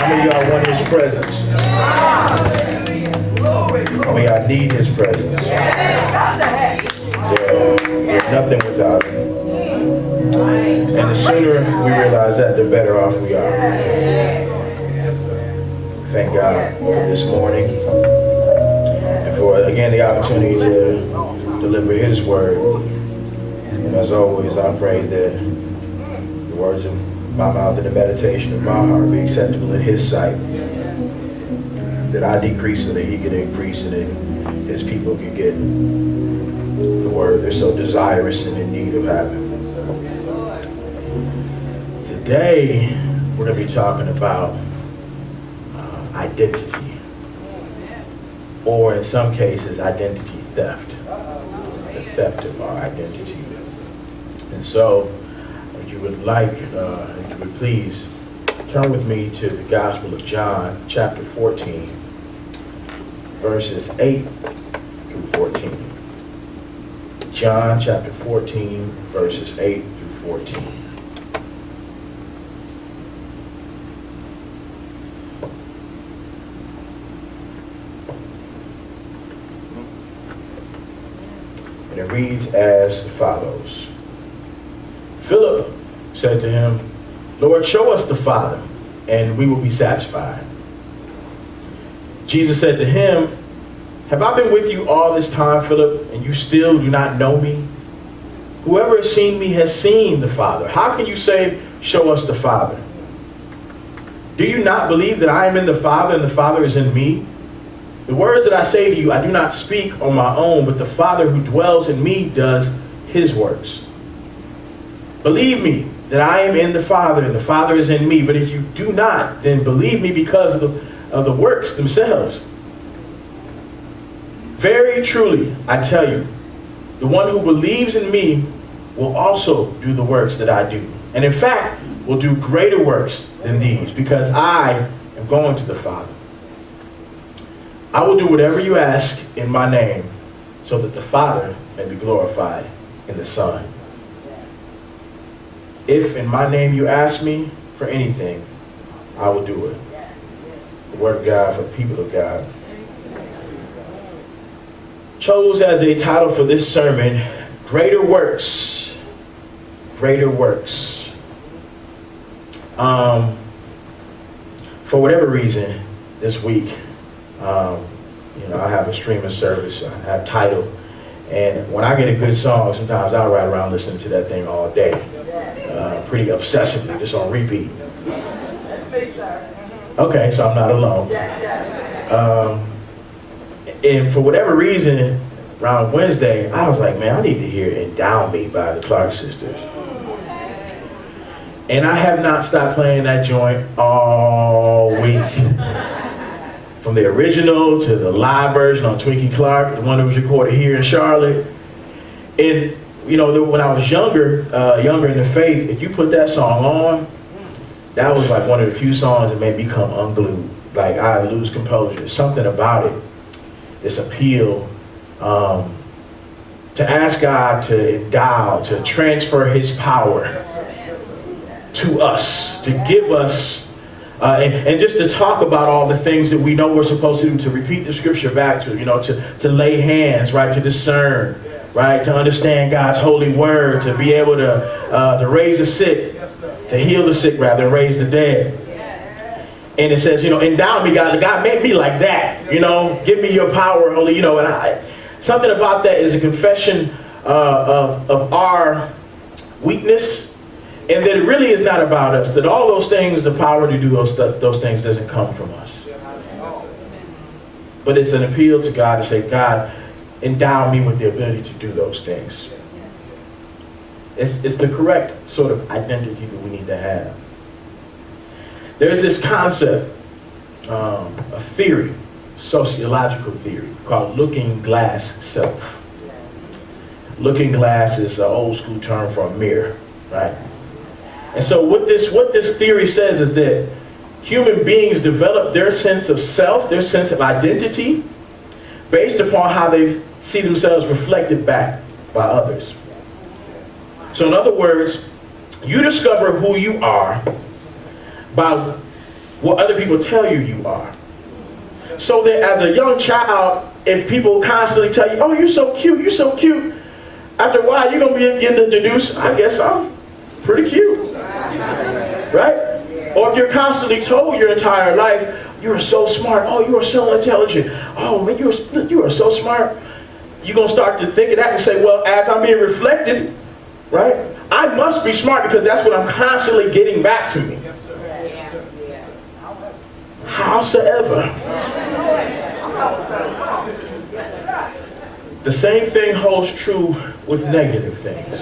How many of y'all want his presence? How many of y'all need his presence? Yeah, there's nothing without him. And the sooner we realize that, the better off we are. Thank God for this morning and for, again, the opportunity to deliver his word. And as always, I pray that the words of my mouth and the meditation of my heart be acceptable in his sight. That I decrease so that he can increase and that his people can get the word they're so desirous and in need of having. Today, we're going to be talking about identity. Or in some cases, identity theft. The theft of our identity. And so, if you would like, if you would please, turn with me to the Gospel of John, chapter 14, verses 8 through 14. John, chapter 14, verses 8 through 14. And it reads as follows. Philip said to him, Lord, show us the Father, and we will be satisfied. Jesus said to him, have I been with you all this time, Philip, and you still do not know me? Whoever has seen me has seen the Father. How can you say, show us the Father? Do you not believe that I am in the Father and the Father is in me? The words that I say to you, I do not speak on my own, but the Father who dwells in me does his works. Believe me that I am in the Father and the Father is in me. But if you do not, then believe me because of the works themselves. Very truly, I tell you, the one who believes in me will also do the works that I do. And in fact, will do greater works than these, because I am going to the Father. I will do whatever you ask in my name, so that the Father may be glorified in the Son. If in my name you ask me for anything, I will do it. The word of God for the people of God. Chose as a title for this sermon, Greater Works. Greater Works. For whatever reason, this week, I have a streaming service, I have Tidal, and when I get a good song, sometimes I'll ride around listening to that thing all day, pretty obsessively, just on repeat. Okay, so I'm not alone. And for whatever reason, around Wednesday, I was like, man, I need to hear Endow Me by the Clark Sisters. And I have not stopped playing that joint all week. From the original to the live version on Twinkie Clark, the one that was recorded here in Charlotte. And, when I was younger in the faith, if you put that song on, that was like one of the few songs that made me come unglued. Like, I lose composure. Something about it, this appeal to ask God to endow, to transfer his power to us, to give us, and just to talk about all the things that we know we're supposed to do, to repeat the scripture back to, to lay hands, right, to discern, right, to understand God's holy word, to be able to raise the sick, to heal the sick rather than raise the dead. And it says, endow me, God. God, make me like that. Give me your power, holy. And something about that is a confession of our weakness, and that it really is not about us. That all those things, the power to do those things, doesn't come from us. But it's an appeal to God to say, God, endow me with the ability to do those things. It's the correct sort of identity that we need to have. There's this concept, a theory, sociological theory, called looking glass self. Looking glass is an old school term for a mirror, right? And so what this theory says is that human beings develop their sense of self, their sense of identity, based upon how they see themselves reflected back by others. So in other words, you discover who you are by what other people tell you you are. So that as a young child, if people constantly tell you, oh, you're so cute, you're so cute, after a while, you're going to be getting to deduce, I guess I'm pretty cute. Right? Or if you're constantly told your entire life, you are so smart, oh, you are so intelligent, oh, man, you are so smart, you're going to start to think of that and say, well, as I'm being reflected, right, I must be smart because that's what I'm constantly getting back to me. Howsoever, the same thing holds true with negative things.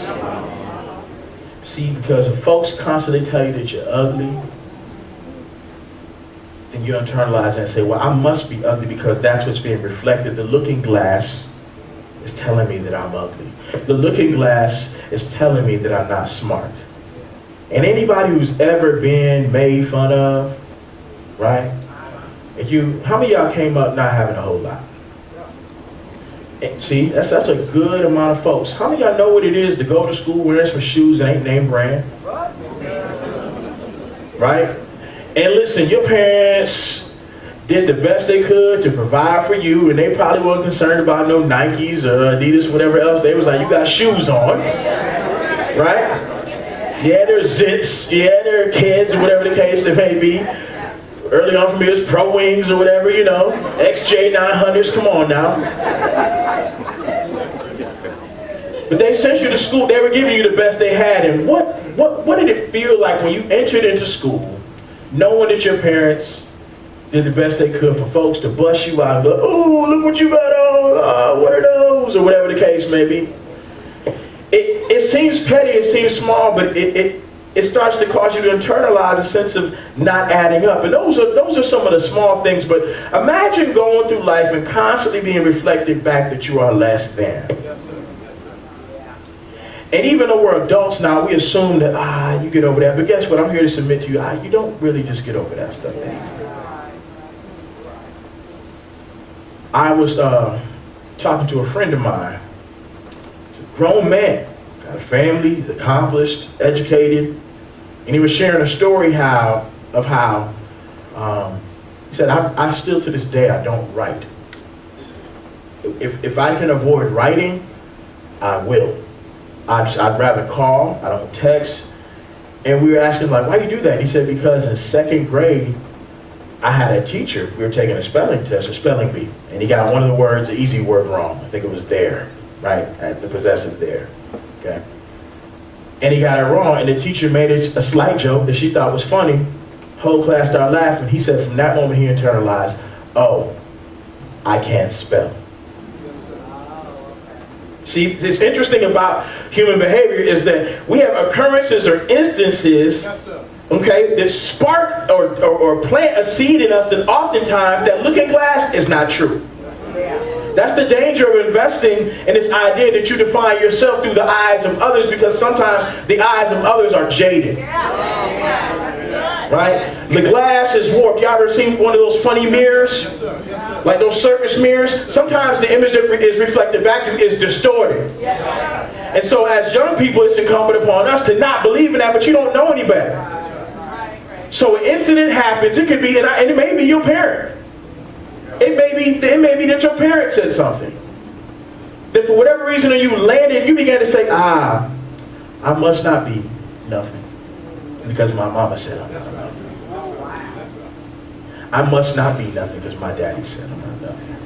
See, because if folks constantly tell you that you're ugly, then you internalize and say, well, I must be ugly because that's what's being reflected. The looking glass is telling me that I'm ugly. The looking glass is telling me that I'm not smart. And anybody who's ever been made fun of, right? How many of y'all came up not having a whole lot? See, that's a good amount of folks. How many of y'all know what it is to go to school wearing some shoes that ain't name brand? Right? And listen, your parents did the best they could to provide for you, and they probably weren't concerned about no Nikes or Adidas, whatever else. They was like, you got shoes on, right? Yeah, they're zips. Yeah, they're kids, whatever the case it may be. Early on for me, it was Pro Wings or whatever, you know, XJ900s. Come on now. But they sent you to school. They were giving you the best they had. And what did it feel like when you entered into school, knowing that your parents did the best they could for folks to bust you out and go, oh, look what you got on, what are those, or whatever the case may be. It seems petty, it seems small, but it starts to cause you to internalize a sense of not adding up. And those are some of the small things, but imagine going through life and constantly being reflected back that you are less than. Yes, sir. Yes, sir. And even though we're adults now, we assume that, you get over that. But guess what? I'm here to submit to you, you don't really just get over that stuff that easily. I was talking to a friend of mine, a grown man, got a family, he's accomplished, educated, and he was sharing a story he said, I still to this day, I don't write. If I can avoid writing, I will. I'd rather call, I don't text. And we were asking, like, why do you do that? He said, because in second grade, I had a teacher, we were taking a spelling test, a spelling bee, and he got one of the words, the easy word wrong. I think it was there, right? The possessive there, okay? And he got it wrong, and the teacher made a slight joke that she thought was funny. Whole class started laughing. He said from that moment he internalized, oh, I can't spell. See, it's interesting about human behavior is that we have occurrences or instances, okay, that spark or plant a seed in us that oftentimes that looking glass is not true. That's the danger of investing in this idea that you define yourself through the eyes of others, because sometimes the eyes of others are jaded. Right? The glass is warped. Y'all ever seen one of those funny mirrors? Like those circus mirrors? Sometimes the image that is reflected back to you is distorted. And so as young people, it's incumbent upon us to not believe in that, but you don't know any better. So an incident happens. It could be, and it may be your parent. It may be that your parent said something. That for whatever reason you landed, you began to say, I must not be nothing. Because my mama said I'm not nothing. I must not be nothing because my daddy said I'm not nothing.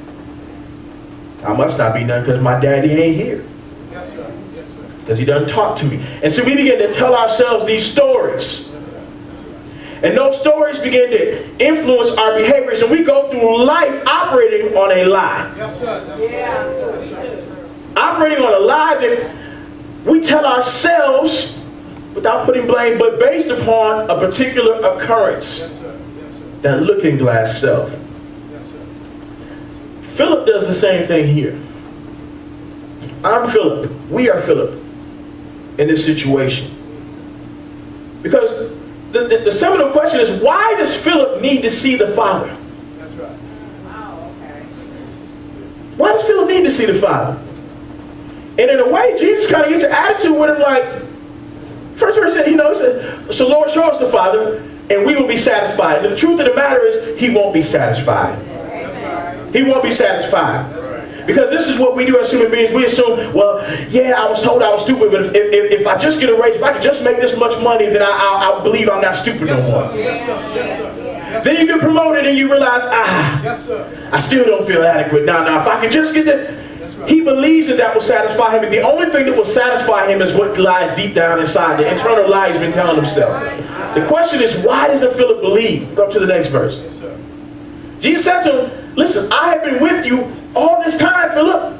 I must not be nothing because my daddy ain't here. Yes, sir. Yes, sir. Because he doesn't talk to me. And so we begin to tell ourselves these stories. And those stories begin to influence our behaviors, and we go through life operating on a lie. Yes, sir. Yes, sir. Operating on a lie that we tell ourselves without putting blame, but based upon a particular occurrence. Yes, sir. Yes, sir. That looking glass self. Yes, sir. Philip does the same thing here. I'm Philip. We are Philip in this situation. Because the seminal question is, why does Philip need to see the Father? That's right. Wow, okay. Why does Philip need to see the Father? And in a way, Jesus kind of gets an attitude with him like, first verse, he said, so Lord, show us the Father. and we will be satisfied. And the truth of the matter is, he won't be satisfied. He won't be satisfied. Because this is what we do as human beings. We assume, well, yeah, I was told I was stupid, but if I just get a raise, if I could just make this much money, then I'll believe I'm not stupid no more. Then you get promoted and you realize, I still don't feel adequate. Now, if I can just get that. He believes that will satisfy him. And the only thing that will satisfy him is what lies deep down inside, the internal lie he's been telling himself. The question is, why doesn't Philip believe? Go to the next verse. Jesus said to him, listen, I have been with you all this time, Philip,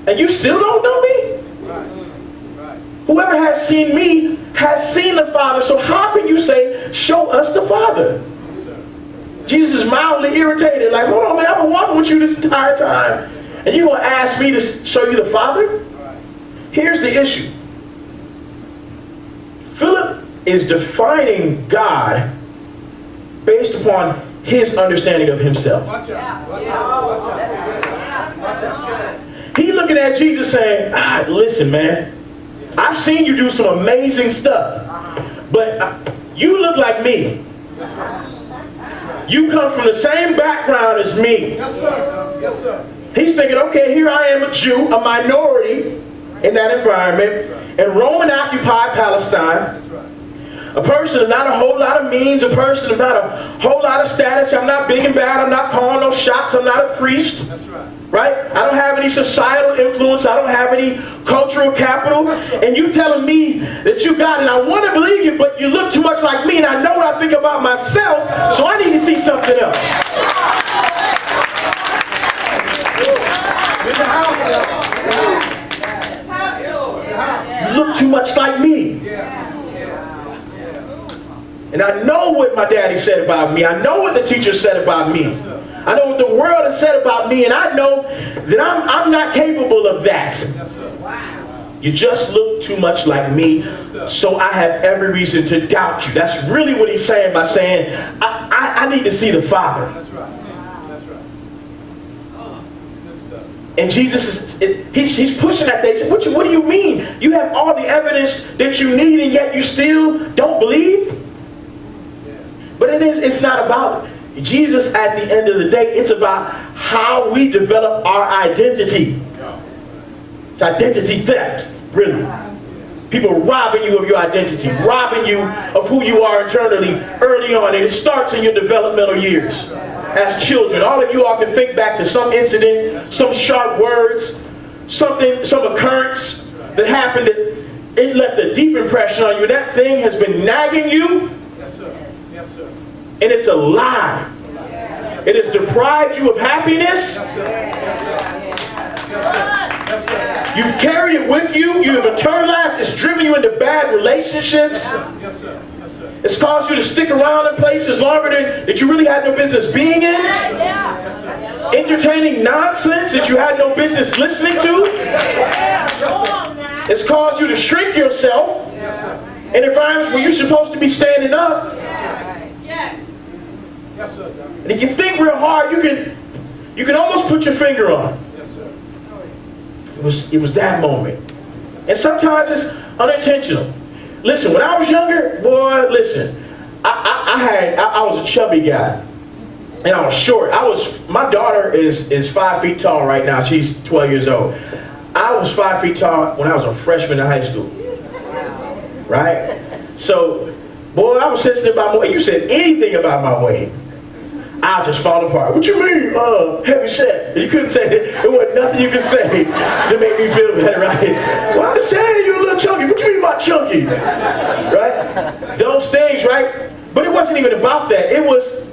and you still don't know me? Whoever has seen me has seen the Father, so how can you say, show us the Father? Jesus is mildly irritated, like, hold on, man, I've been walking with you this entire time, and you're going to ask me to show you the Father? Here's the issue. Philip is defining God based upon his understanding of himself. He's looking at Jesus saying, listen, man, I've seen you do some amazing stuff, but you look like me. You come from the same background as me. Yes, sir. Yes, sir. He's thinking, okay, here I am, a Jew, a minority in that environment, in Roman-occupied Palestine. A person of not a whole lot of means, a person of not a whole lot of status. I'm not big and bad. I'm not calling no shots. I'm not a priest. That's right. Right? I don't have any societal influence. I don't have any cultural capital. And you telling me that you got it. I want to believe you, but you look too much like me, and I know what I think about myself, so I need to see something else. You look too much like me. And I know what my daddy said about me. I know what the teacher said about me. I know what the world has said about me, and I know that I'm not capable of that. You just look too much like me, so I have every reason to doubt you. That's really what he's saying by saying, I need to see the Father. That's right. That's right. And Jesus he's pushing that. They said, what do you mean? You have all the evidence that you need, and yet you still don't believe? But it's not about Jesus at the end of the day. It's about how we develop our identity. It's identity theft, really. People robbing you of your identity, robbing you of who you are internally early on. And it starts in your developmental years. As children, all of you all can think back to some incident, some sharp words, some occurrence that happened that it left a deep impression on you. That thing has been nagging you. And it's a lie. It has deprived you of happiness. You've carried it with you. You have internalized. It's driven you into bad relationships. It's caused you to stick around in places longer than that you really had no business being in. Entertaining nonsense that you had no business listening to. It's caused you to shrink yourself in environments where you're supposed to be standing up. And if you think real hard, you can almost put your finger on it. It was that moment. And sometimes it's unintentional. Listen, when I was younger, boy, listen, I was a chubby guy. And I was short. My daughter is 5 feet tall right now. She's 12 years old. I was 5 feet tall when I was a freshman in high school. Right? So, boy, I was sensitive about my weight. You said anything about my weight, I'll just fall apart. What you mean, heavy set? You couldn't say it. There wasn't nothing you could say to make me feel better, right? Well, I'm saying you're a little chunky. What you mean by chunky? Right? Those things, right? But it wasn't even about that. It was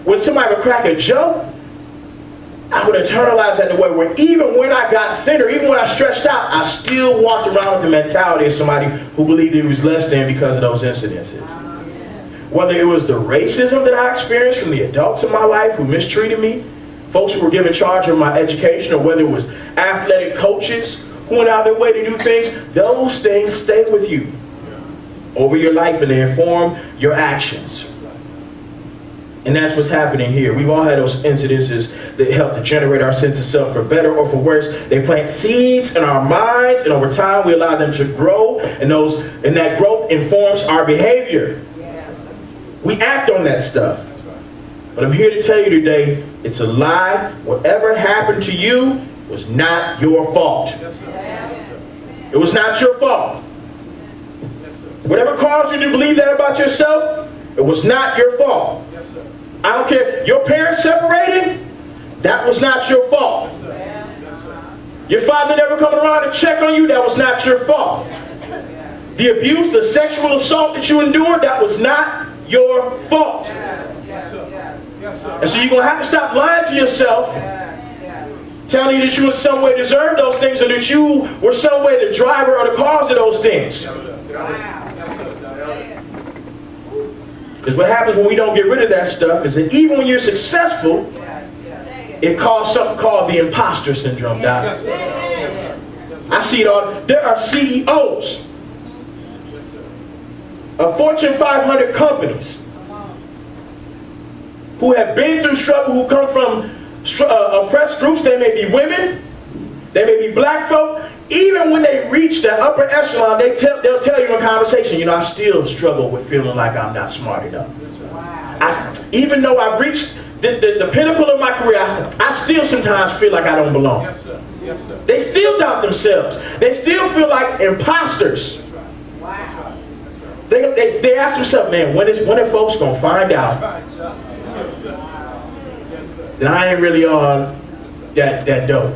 when somebody would crack a joke, I would internalize that in a way where even when I got thinner, even when I stretched out, I still walked around with the mentality of somebody who believed he was less than because of those incidences. Whether it was the racism that I experienced from the adults in my life who mistreated me, folks who were given charge of my education, or whether it was athletic coaches who went out their way to do things, those things stay with you over your life and they inform your actions. And that's what's happening here. We've all had those incidences that help to generate our sense of self for better or for worse. They plant seeds in our minds, and over time we allow them to grow, and that growth informs our behavior. We act on that stuff. But I'm here to tell you today, it's a lie. Whatever happened to you was not your fault. It was not your fault. Whatever caused you to believe that about yourself, it was not your fault. I don't care. Your parents separating, that was not your fault. Your father never coming around to check on you, that was not your fault. The abuse, the sexual assault that you endured, that was not your fault. And so you're going to have to stop lying to yourself, telling you that you in some way deserve those things, or that you were some way the driver or the cause of those things. Because what happens when we don't get rid of that stuff is that even when you're successful, it causes something called the imposter syndrome, Doc. I see it all. There are CEOs of Fortune 500 companies who have been through struggle, who come from oppressed groups. They may be women, they may be black folk. Even when they reach that upper echelon, they'll tell you in conversation, you know, I still struggle with feeling like I'm not smart enough. Even though I've reached the pinnacle of my career, I still sometimes feel like I don't belong. Yes, sir. Yes, sir. They still doubt themselves. They still feel like imposters. That's right. Wow. That's right. They ask themselves, man, when are folks going to find out that I ain't really on that dope?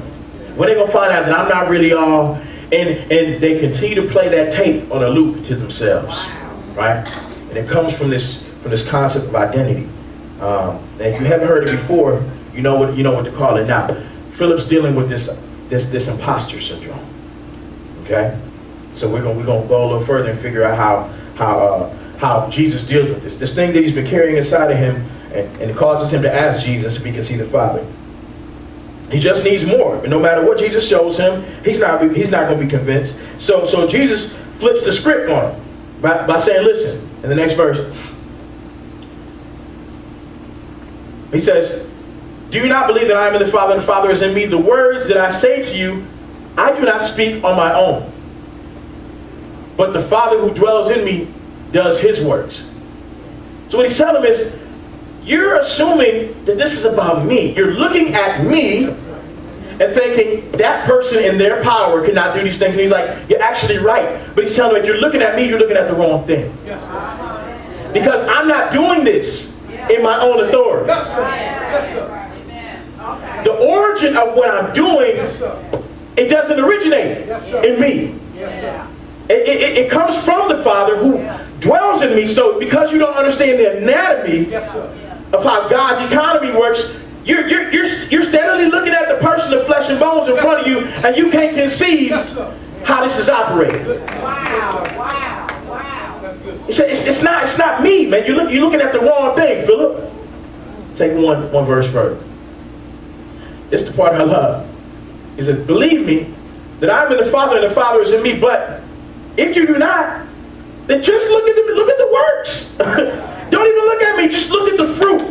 When they going to find out that I'm not really on, and they continue to play that tape on a loop to themselves, right? And it comes from this concept of identity. And if you haven't heard it before, you know what to call it now. Philip's dealing with this imposter syndrome. Okay, so we're gonna go a little further and figure out how Jesus deals with this thing that he's been carrying inside of him, and it causes him to ask Jesus if he can see the Father. He just needs more, but no matter what Jesus shows him, he's not going to be convinced. So Jesus flips the script on him by saying, listen, in the next verse, he says, do you not believe that I am in the Father and the Father is in me? The words that I say to you, I do not speak on my own, but the Father who dwells in me does his works. So what he's telling him is, you're assuming that this is about me. You're looking at me and thinking that person in their power cannot do these things. And he's like, you're actually right. But he's telling me, if you're looking at me, you're looking at the wrong thing. Yes, sir. Because I'm not doing this in my own authority. Yes, sir. Yes, sir. The origin of what I'm doing, Yes, sir. it doesn't originate Yes, sir. in me. Yes, sir. It comes from the Father who dwells in me. So because you don't understand the anatomy Yes, sir. of how God's economy works, you're steadily looking at the person of flesh and bones in front of you, and you can't conceive Yes, sir. how this is operating. Wow. That's good. It's not me, man. You're looking at the wrong thing, Philip. Take one verse further. This is the part I love. He said, believe me that I'm in the Father and the Father is in me, but if you do not, then just look at the works. Don't even look at me, just look at the fruit.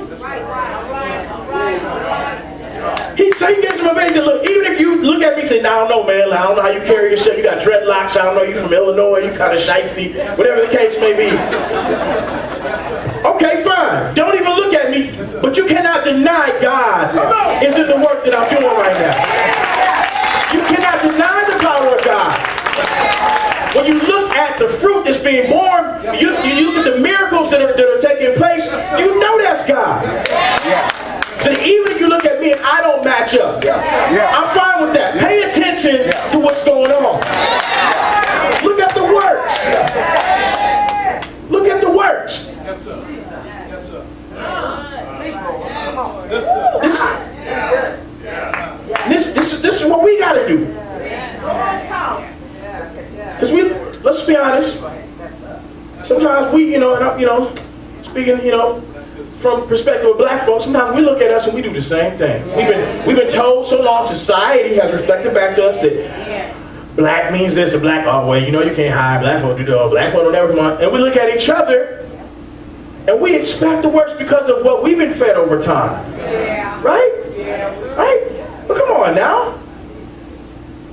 He gives him a base and look, even if you look at me and say, nah, I don't know, man, I don't know how you carry yourself, you got dreadlocks, I don't know, you from Illinois, you kind of shiesty, whatever the case may be. Okay, fine, don't even look at me, but you cannot deny God is in the work that I'm doing right now. You cannot deny the power of God. When you look at the fruit that's being born, you look at the miracles that are taking place, you know that's God. So even if you look at me and I don't match up, I'm fine with that. Pay attention to what's going on. Look at the works. Look at the works. Yes, sir. Yes, sir. This is what we got to do. Because let's be honest, sometimes we, speaking, from perspective of black folks, sometimes we look at us and we do the same thing. We've been told so long, society has reflected back to us that black means this, and black, oh, well, you can't hide, black folk do that, black folk don't ever come on. And we look at each other and we expect the worst because of what we've been fed over time. Right? Right? But come on now.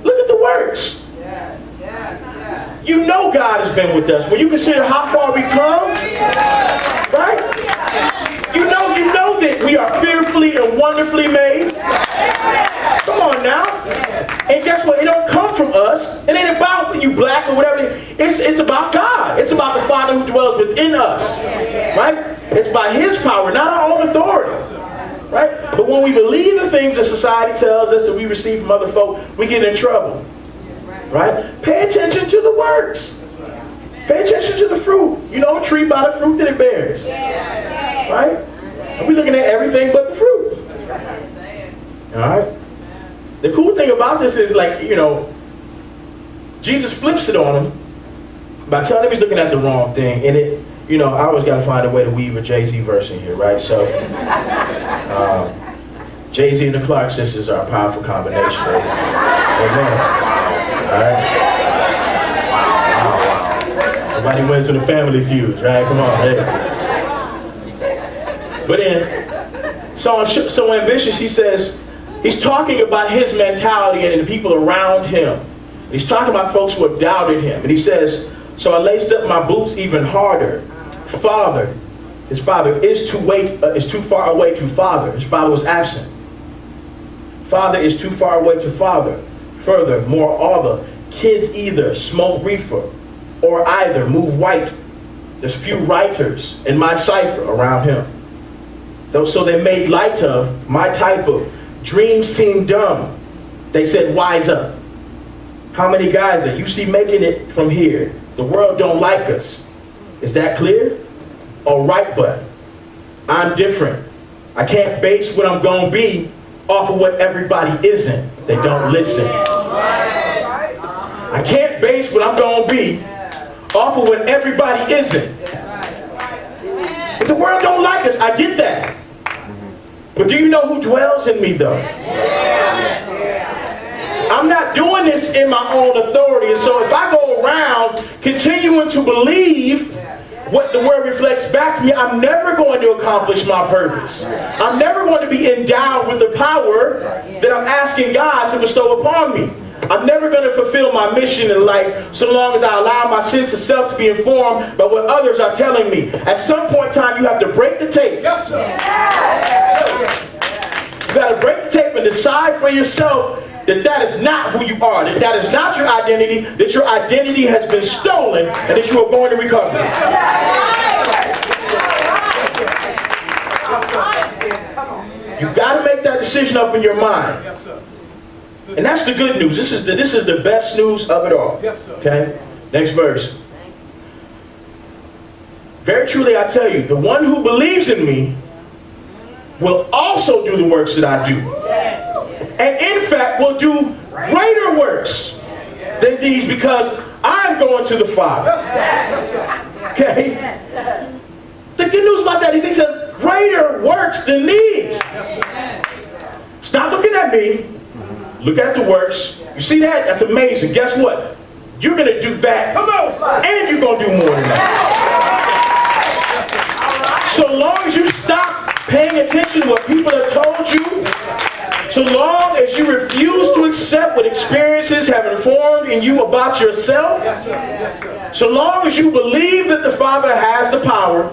Look at the works. You know God has been with us. When you consider how far we come, Right? You know that we are fearfully and wonderfully made. Come on now. And guess what? It don't come from us. It ain't about you black or whatever. It's about God. It's about the Father who dwells within us. Right? It's by His power, not our own authority. Right? But when we believe the things that society tells us that we receive from other folk, we get in trouble. Right? Pay attention to the works. Pay attention to the fruit. You know a tree by the fruit that it bears. Right? And we're looking at everything but the fruit. Alright? The cool thing about this is, like, you know, Jesus flips it on him by telling him he's looking at the wrong thing. And it, you know, I always got to find a way to weave a Jay-Z verse in here, right? So, Jay-Z and the Clark sisters are a powerful combination. Amen. Alright? Nobody wins with the family feuds, right? Come on, hey. But then, so ambitious, he says, he's talking about his mentality and the people around him. He's talking about folks who have doubted him. And he says, so I laced up my boots even harder. Father, his father is too far away to father. His father was absent. Father is too far away to father. Further, moreover, kids either smoke reefer or either move white. There's few writers in my cipher around him. So they made light of my type of dreams seem dumb. They said, wise up. How many guys that you see making it from here? The world don't like us. Is that clear? All right, but I'm different. I can't base what I'm going to be off of what everybody isn't. They don't listen. I can't base what I'm going to be off of what everybody isn't. But the world don't like us. I get that. But do you know who dwells in me, though? I'm not doing this in my own authority. And so if I go around continuing to believe what the word reflects back to me, I'm never going to accomplish my purpose. I'm never going to be endowed with the power that I'm asking God to bestow upon me. I'm never going to fulfill my mission in life so long as I allow my sense of self to be informed by what others are telling me. At some point in time, you have to break the tape. Yes, sir. You got to break the tape and decide for yourself that that is not who you are, that that is not your identity, that your identity has been stolen, and that you are going to recover it. You got to make that decision up in your mind. Yes, sir. And that's the good news. This is the best news of it all. Yes, sir. Okay? Next verse. Very truly I tell you, the one who believes in me will also do the works that I do. And in fact will do greater works than these, because I'm going to the Father. Yes, sir. Okay? The good news about that is he said greater works than these. Stop looking at me. Look at the works. You see that? That's amazing. Guess what? You're going to do that. Come on. And you're going to do more than that. So long as you stop paying attention to what people have told you, so long as you refuse to accept what experiences have informed in you about yourself, so long as you believe that the Father has the power,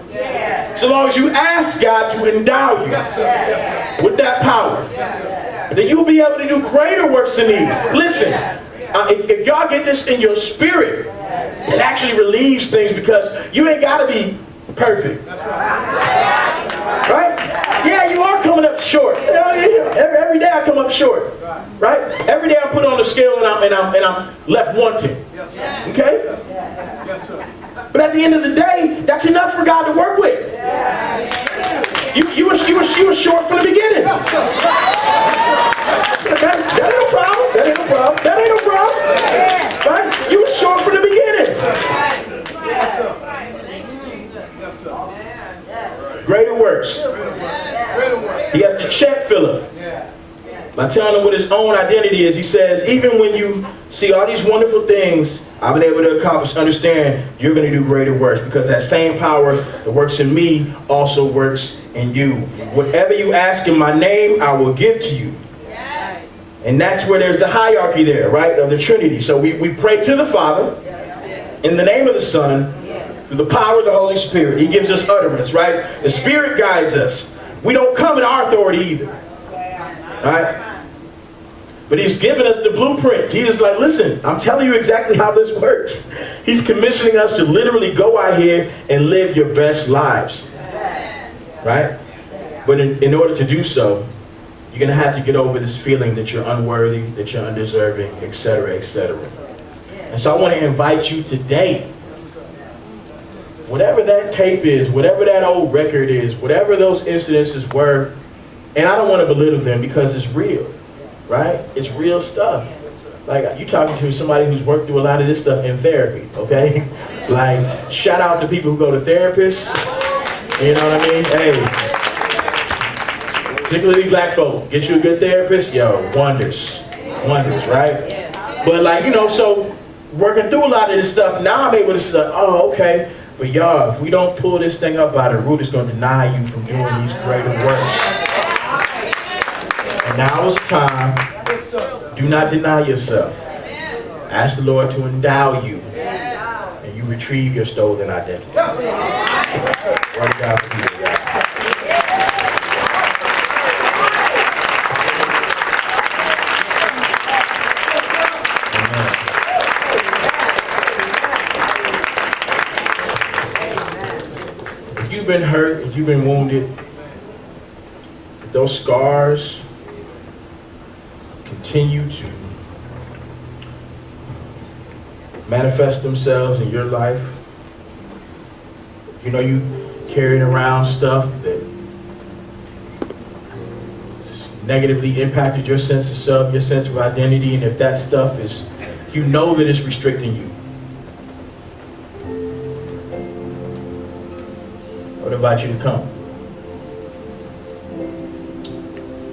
so long as you ask God to endow you with that power, then you'll be able to do greater works than these. Listen, if y'all get this in your spirit, it actually relieves things, because you ain't got to be perfect. Right? Yeah, you are coming up short. Every day I come up short. Right? Every day I put on the scale and I'm left wanting. Okay? But at the end of the day, that's enough for God to work with. You were short from the beginning. That ain't no problem. That ain't no problem. That ain't no problem. Right? You were short from the beginning. Greater works. He has to check Philip by telling him what his own identity is. He says, even when you see all these wonderful things I've been able to accomplish, understand you're going to do greater works, because that same power that works in me also works in you. Whatever you ask in my name, I will give to you. And that's where there's the hierarchy there, right, of the Trinity. So we pray to the Father in the name of the Son Through the power of the Holy Spirit. He gives us utterance, right? The Spirit guides us. We don't come in our authority either. Right? But he's given us the blueprint. Jesus is like, listen, I'm telling you exactly how this works. He's commissioning us to literally go out here and live your best lives. Right? But in order to do so, you're going to have to get over this feeling that you're unworthy, that you're undeserving, etc., etc. And so I want to invite you today, whatever that tape is, whatever that old record is, whatever those incidences were, and I don't want to belittle them because it's real, right? It's real stuff. Like, you talking to somebody who's worked through a lot of this stuff in therapy, okay? Like, shout out to people who go to therapists. You know what I mean? Hey. Particularly black folk, get you a good therapist, yo, wonders, right? But like, you know, so working through a lot of this stuff, now I'm able to say, oh, okay, but y'all, if we don't pull this thing up by the root, it's going to deny you from doing these greater works. And now is the time, do not deny yourself. Ask the Lord to endow you, and you retrieve your stolen identity. Word of God for you, guys. If you've been hurt, if you've been wounded, if those scars continue to manifest themselves in your life, you know you carrying around stuff that negatively impacted your sense of self, your sense of identity, and if that stuff is, you know that it's restricting you. I would invite you to come.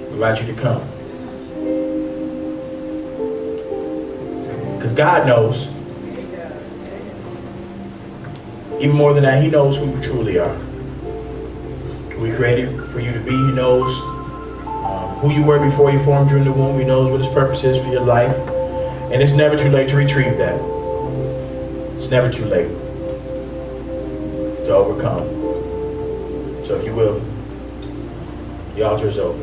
I invite you to come. Because God knows. Even more than that, He knows who you truly are. Who He created for you to be. He knows who you were before He formed you in the womb. He knows what His purpose is for your life. And it's never too late to retrieve that. It's never too late to overcome. So if you will, the altar is open.